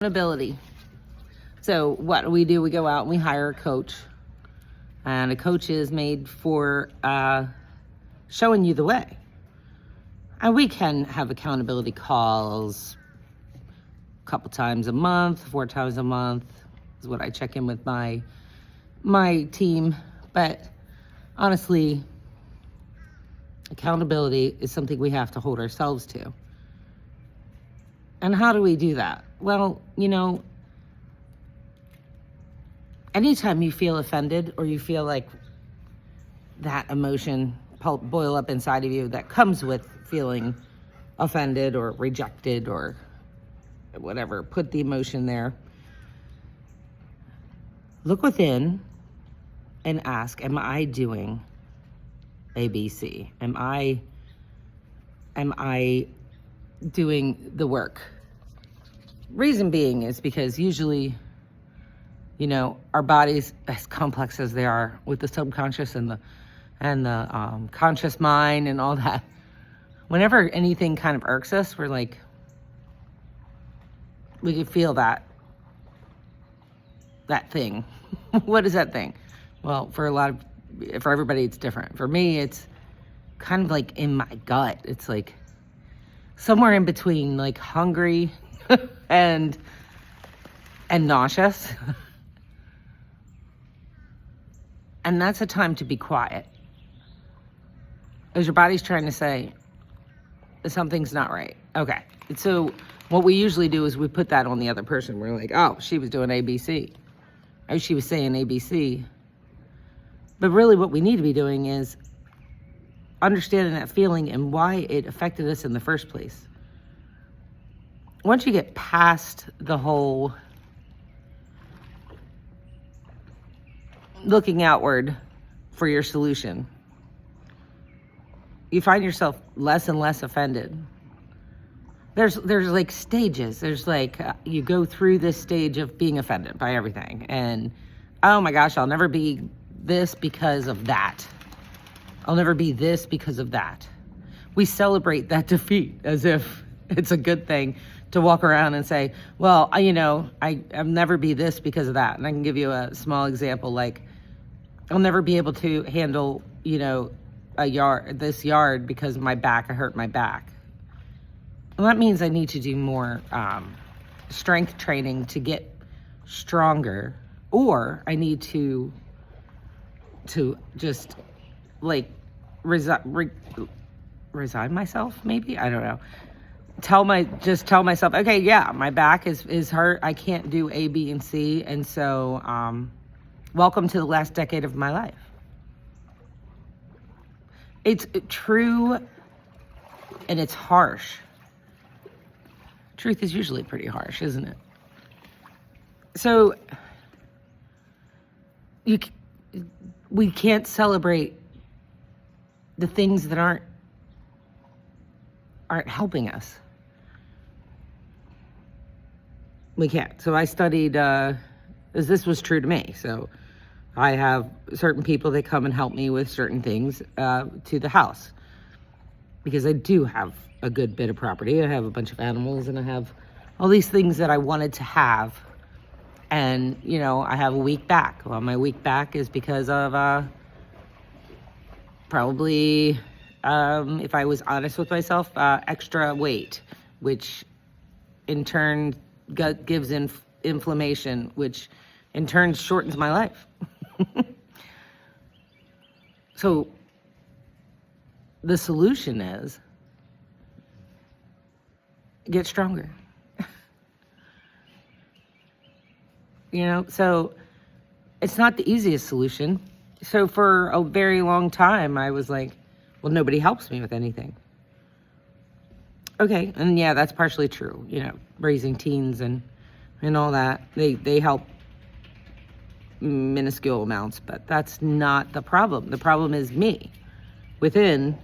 Accountability. So what do? We go out and we hire a coach. And a coach is made for showing you the way. And we can have accountability calls a couple times a month, 4 times a month is what I check in with my team. But honestly, accountability is something we have to hold ourselves to. And how do we do that? Well, anytime you feel offended or you feel like that emotion boil up inside of you that comes with feeling offended or rejected or whatever, put the emotion there. Look within and ask, am I doing ABC? Am I doing the work? Reason being is because usually, our bodies, as complex as they are with the subconscious and the conscious mind and all that, whenever anything kind of irks us, we can feel that thing. What is that thing? Well, for everybody, it's different. For me, it's kind of like in my gut. It's like somewhere in between, like hungry and nauseous. And that's a time to be quiet. As your body's trying to say, something's not right. Okay. So what we usually do is we put that on the other person. We're like, oh, she was doing ABC. Or she was saying ABC. But really what we need to be doing is understanding that feeling and why it affected us in the first place. Once you get past the whole looking outward for your solution, you find yourself less and less offended. There's like stages. There's like, you go through this stage of being offended by everything. And, oh my gosh, I'll never be this because of that. I'll never be this because of that. We celebrate that defeat as if it's a good thing to walk around and say, well, I'll never be this because of that. And I can give you a small example, like, I'll never be able to handle, this yard because I hurt my back. Well, that means I need to do more strength training to get stronger, or I need to just resign myself, maybe, I don't know. Tell myself, okay, yeah, my back is hurt. I can't do A, B, and C, and so welcome to the last decade of my life. It's true, and it's harsh. Truth is usually pretty harsh, isn't it? So we can't celebrate the things that aren't helping us. We can't. So I studied, as this was true to me. So I have certain people that come and help me with certain things to the house, because I do have a good bit of property. I have a bunch of animals and I have all these things that I wanted to have. And, I have a weak back. Well, my weak back is because of probably, if I was honest with myself, extra weight, which in turn gives inflammation, which in turn shortens my life. So the solution is get stronger. So it's not the easiest solution. So for a very long time, I was like, well, nobody helps me with anything. Okay, and yeah, that's partially true. Raising teens and all that, they help minuscule amounts, but that's not the problem. The problem is me. Within,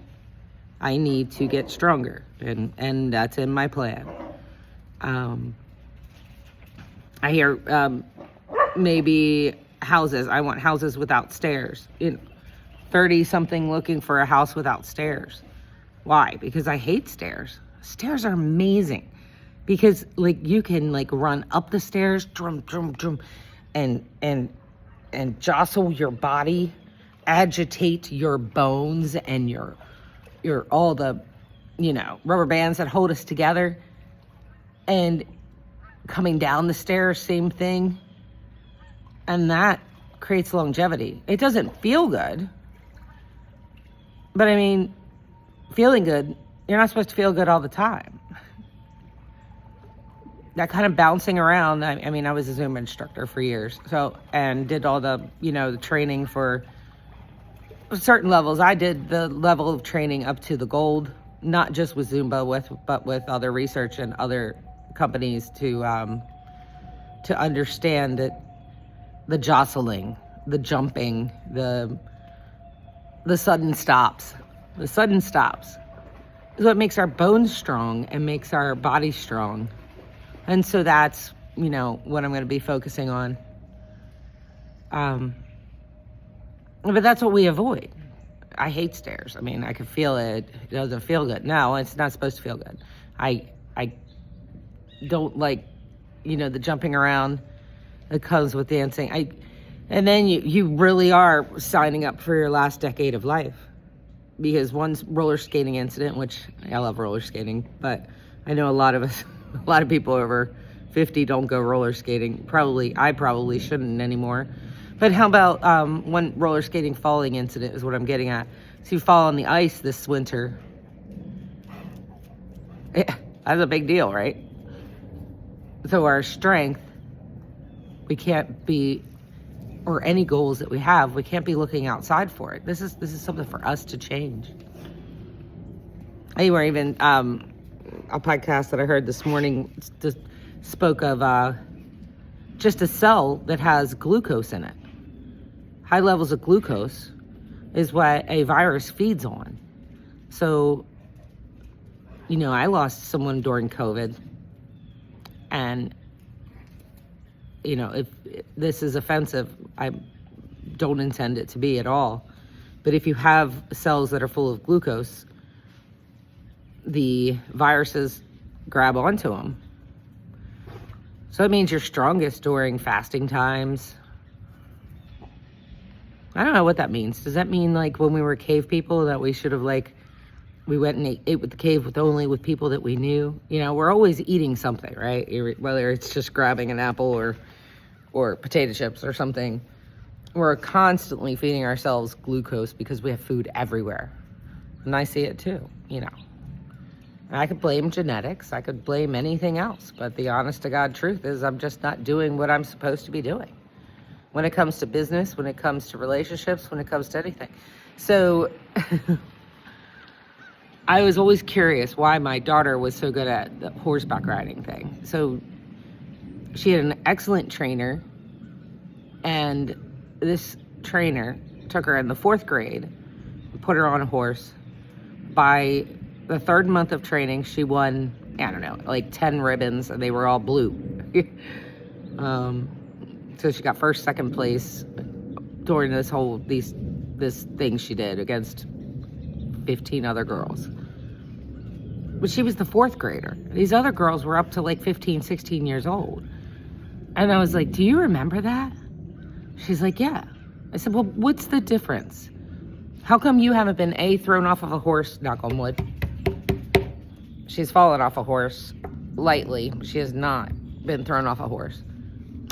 I need to get stronger, and that's in my plan. I hear maybe houses. I want houses without stairs. 30-something looking for a house without stairs. Why? Because I hate stairs. Stairs are amazing. because like you can like run up the stairs, drum, drum, drum, and jostle your body, agitate your bones and your all the, rubber bands that hold us together. And coming down the stairs, same thing. And that creates longevity. It doesn't feel good. But I mean, feeling good, you're not supposed to feel good all the time. That kind of bouncing around, I mean, I was a Zumba instructor for years. And did all the, the training for certain levels. I did the level of training up to the gold, not just with Zumba, but with other research and other companies to understand that the jostling, the jumping, the sudden stops. The sudden stops is what makes our bones strong and makes our body strong. And so that's, what I'm going to be focusing on. But that's what we avoid. I hate stairs. I mean, I can feel it. It doesn't feel good. No, it's not supposed to feel good. I don't like, the jumping around that comes with dancing. And then you really are signing up for your last decade of life. Because one roller skating incident, which I love roller skating, but I know a lot of people over 50 don't go roller skating. I probably shouldn't anymore. But how about one roller skating falling incident is what I'm getting at. So you fall on the ice this winter. That's a big deal, right? So our strength, we can't be, or any goals that we have, we can't be looking outside for it. This is something for us to change. Anyway, even a podcast that I heard this morning just spoke of just a cell that has glucose in it. High levels of glucose is what a virus feeds on. So, I lost someone during COVID. And, if this is offensive, I don't intend it to be at all. But if you have cells that are full of glucose, the viruses grab onto them. So it means you're strongest during fasting times. I don't know what that means. Does that mean like when we were cave people that we should have we went and ate with the cave with people that we knew? We're always eating something, right? Whether it's just grabbing an apple or potato chips or something. We're constantly feeding ourselves glucose because we have food everywhere. And I see it too, And I could blame genetics. I could blame anything else. But the honest to God truth is I'm just not doing what I'm supposed to be doing. When it comes to business, when it comes to relationships, when it comes to anything. So I was always curious why my daughter was so good at the horseback riding thing. So she had an excellent trainer, and this trainer took her in the 4th grade, put her on a horse. By the 3rd month of training, she won, 10 ribbons, and they were all blue. So she got 1st, 2nd place during this thing she did against 15 other girls. But she was the 4th grader. These other girls were up to 15, 16 years old. And I was like, do you remember that? She's like, yeah. I said, well, what's the difference? How come you haven't been thrown off of a horse, knock on wood? She's fallen off a horse lightly. She has not been thrown off a horse.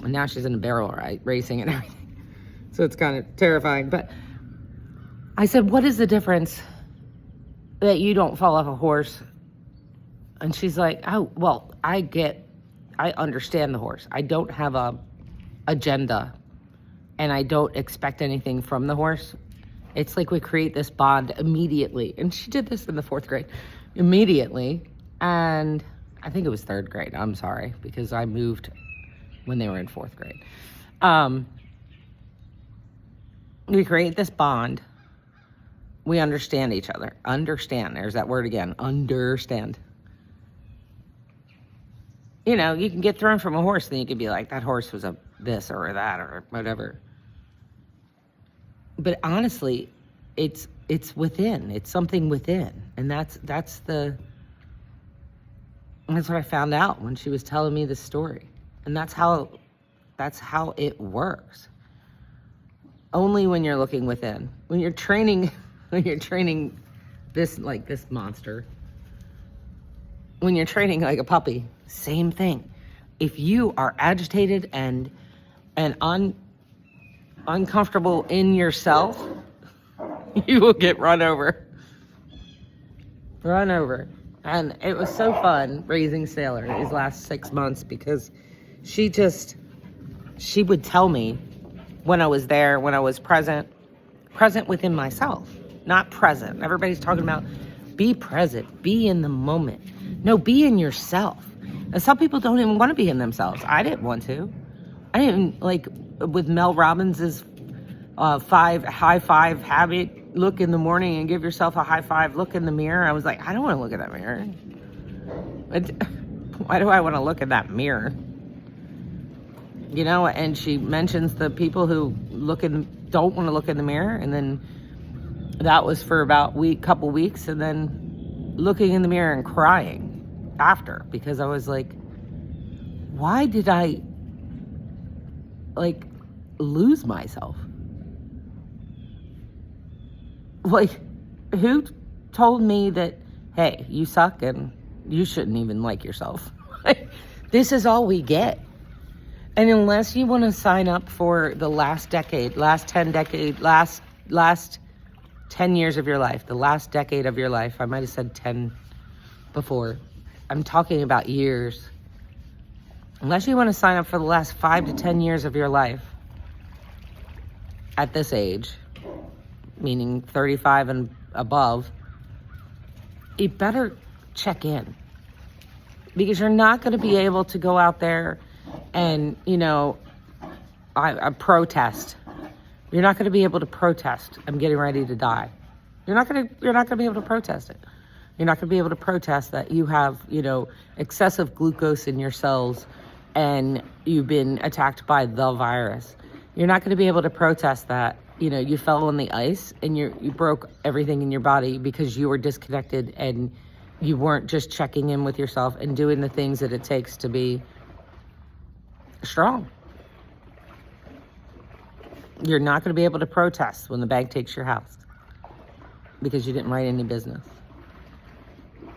And now she's in a barrel racing and everything. So it's kind of terrifying. But I said, what is the difference that you don't fall off a horse? And she's like, oh, well, I understand the horse. I don't have a agenda, and I don't expect anything from the horse. It's like we create this bond immediately. And she did this in the 4th grade immediately. And I think it was 3rd grade. I'm sorry, because I moved when they were in 4th grade. We create this bond. We understand each other. Understand. There's that word again. Understand. You can get thrown from a horse, then you could be like, that horse was a this or that or whatever. But honestly, it's within. It's something within. And that's And that's what I found out when she was telling me the story. And that's how it works. Only when you're looking within. When you're training this monster. When you're training like a puppy, same thing. If you are agitated and uncomfortable in yourself, you will get run over. Run over. And it was so fun raising Sailor these last 6 months because she would tell me when I was there, when I was present within myself, not present. Everybody's talking about be present, be in the moment. No, be in yourself. And some people don't even want to be in themselves. I didn't want to. I didn't, like with Mel Robbins's high five habit, look in the morning and give yourself a high five, look in the mirror. I was like, I don't want to look at that mirror. Why do I want to look at that mirror? You know, and she mentions the people who don't want to look in the mirror. And then that was for about couple weeks. And then looking in the mirror and crying after, because I was like, why did I lose myself? Like, who told me that, hey, you suck and you shouldn't even like yourself? This is all we get. And unless you want to sign up for the last 10 years of your life, the last decade of your life, I might have said 10 before. I'm talking about years. Unless you want to sign up for the last 5 to 10 years of your life at this age, meaning 35 and above, you better check in. Because you're not going to be able to go out there and, I protest. You're not going to be able to protest, I'm getting ready to die. You're not going to be able to protest it. You're not going to be able to protest that you have, excessive glucose in your cells and you've been attacked by the virus. You're not going to be able to protest that, you fell on the ice and you broke everything in your body because you were disconnected and you weren't just checking in with yourself and doing the things that it takes to be strong. You're not going to be able to protest when the bank takes your house because you didn't write any business.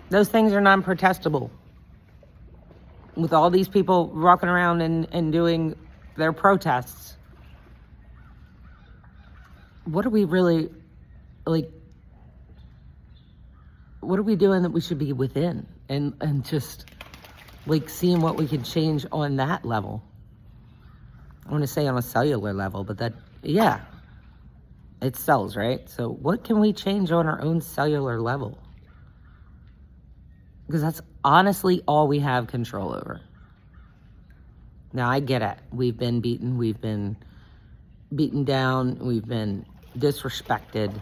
Those things are non-protestable. With all these people walking around and doing their protests, what are we really, what are we doing that we should be within? And just, seeing what we can change on that level. I want to say on a cellular level, but it's cells, right? So what can we change on our own cellular level? Because that's honestly all we have control over. Now, I get it. We've been beaten. We've been beaten down. We've been disrespected.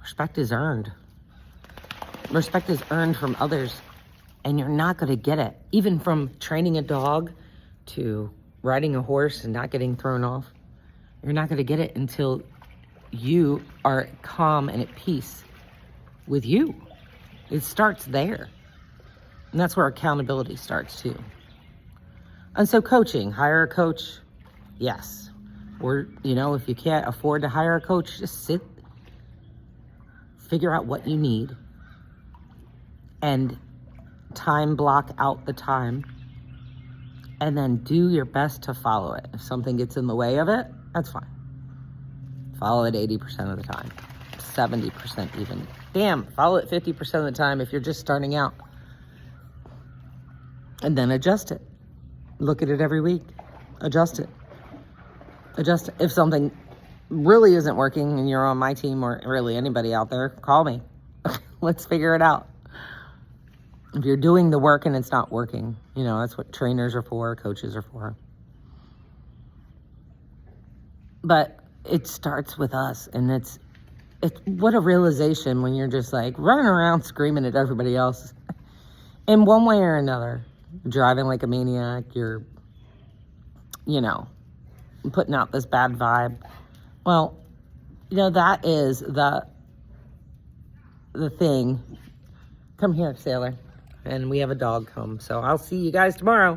Respect is earned. Respect is earned from others. And you're not going to get it. Even from training a dog to riding a horse and not getting thrown off. You're not going to get it until you are calm and at peace with you. It starts there. And that's where accountability starts too. And so coaching, hire a coach, yes. Or, if you can't afford to hire a coach, just figure out what you need and time block out the time and then do your best to follow it. If something gets in the way of it, that's fine. Follow it 80% of the time, 70% even. Damn, follow it 50% of the time if you're just starting out. And then adjust it. Look at it every week. Adjust it. Adjust it. If something really isn't working and you're on my team or really anybody out there, call me. Let's figure it out. If you're doing the work and it's not working, that's what trainers are for, coaches are for. But it starts with us, and it's what a realization when you're just running around screaming at everybody else in one way or another. Driving like a maniac, you're, putting out this bad vibe. Well, that is the thing. Come here, Sailor. and we have a dog come. So I'll see you guys tomorrow.